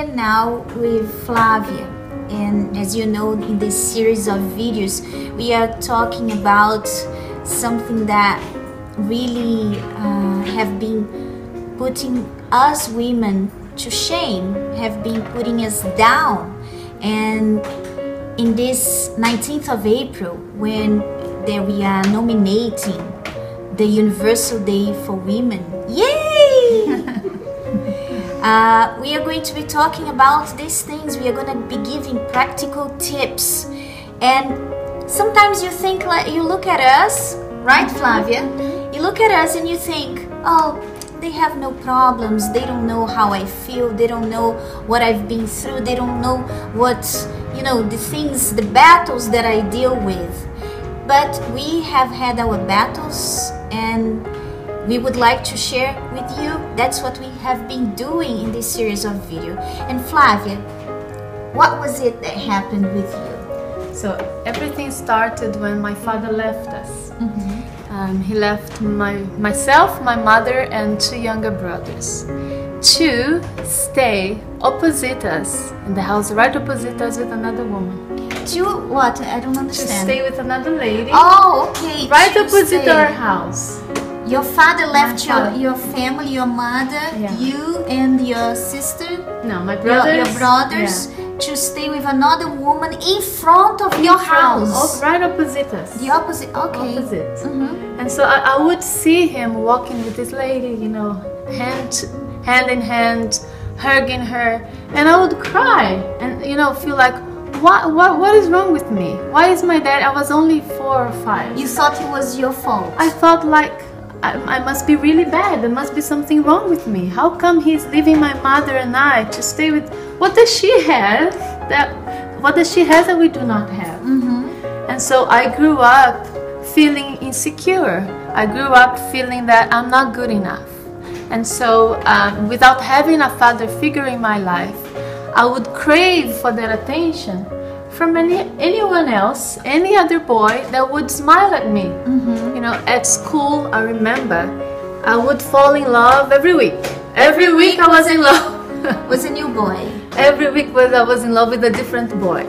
here now with Flavia, and as you know, in this series of videos we are talking about something that really have been putting us women to shame, have been putting us down. And in this 19th of April, when we are nominating the Universal Day for Women, yay! We are going to be talking about these things. We are going to be giving practical tips. And sometimes you think, like, you look at us, right, Flavia? You look at us and you think, oh, they have no problems, they don't know how I feel, they don't know what I've been through, they don't know what, you know, the things, the battles that I deal with. But we have had our battles, and we would like to share with you. That's what we have been doing in this series of video. And Flavia, what was it that happened with you? So everything started when my father left us. He left myself, my mother, and two younger brothers to stay opposite us in the house, right opposite us, with another woman. To what? I don't understand. To stay with another lady. Oh, okay. Right opposite our house. Your father left your family, your mother, you and your sister? No, my brothers. Your brothers. Yeah. To stay with another woman in front of your house. Right opposite us. The opposite, okay. Opposite. And so I would see him walking with this lady, you know, hand in hand, hugging her, and I would cry and, you know, feel like, what is wrong with me? Why is my dad? I was only 4 or 5. You thought it was your fault? I thought like I must be really bad. There must be something wrong with me. How come he's leaving my mother and I to stay with? What does she have that we do not have? And so I grew up feeling insecure. I grew up feeling that I'm not good enough. And so without having a father figure in my life, I would crave for that attention from anyone else, any other boy that would smile at me. You know, at school, I remember I would fall in love every week. Every week I was in love. Was a new boy. Every week I was in love with a different boy.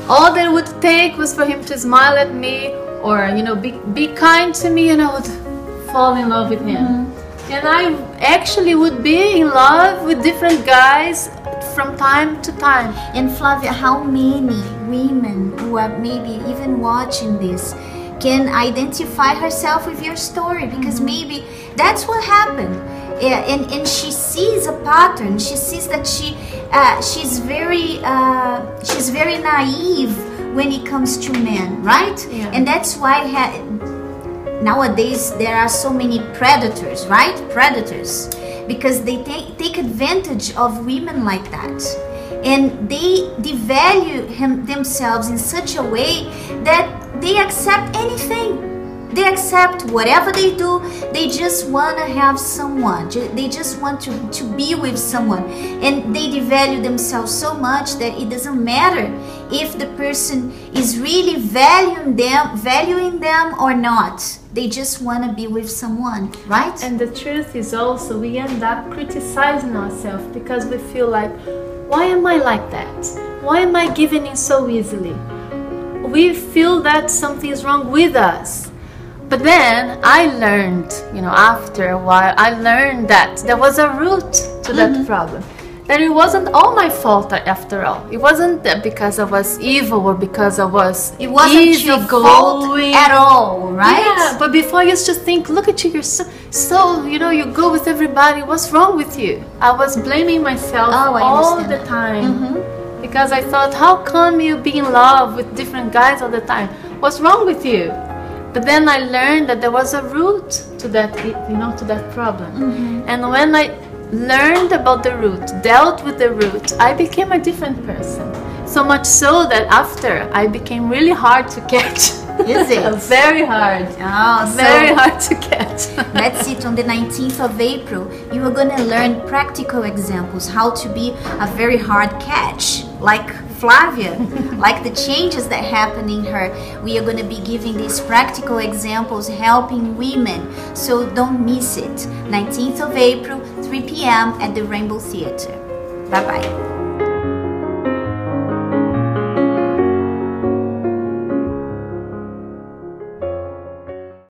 All that it would take was for him to smile at me, or, you know, be kind to me, and I would fall in love with him. And I actually would be in love with different guys from time to time. And Flavia, how many women who are maybe even watching this can identify herself with your story? Because maybe that's what happened. And she sees a pattern. She sees that she's very naive when it comes to men, right? Yeah. And that's why nowadays there are so many predators, right? Predators, because they take advantage of women like that, and they devalue themselves in such a way that they accept anything. They accept whatever they do. They just want to have someone. They just want to be with someone. And they devalue themselves so much that it doesn't matter if the person is really valuing them or not. They just want to be with someone, right? And the truth is also, we end up criticizing ourselves because we feel like, why am I like that? Why am I giving in so easily? We feel that something is wrong with us. But then I learned, you know, after a while, I learned that there was a root to that problem. That it wasn't all my fault after all. It wasn't that because I was evil or because I was your fault at all, right? Yeah, but before I used to think, look at you, you're so, you know, you go with everybody. What's wrong with you? I was blaming myself all the time. Because I thought, how come you be in love with different guys all the time? What's wrong with you? But then I learned that there was a root to that, you know, to that problem. And when I learned about the root, dealt with the root, I became a different person. So much so that after, I became really hard to catch. Is it? Very hard. Oh, very hard to catch. That's it. On the 19th of April, you are going to learn practical examples, how to be a very hard catch, like Flavia, like the changes that happen in her. We are going to be giving these practical examples, helping women. So don't miss it. 19th of April, 3 p.m. at the Rainbow Theater. Bye-bye.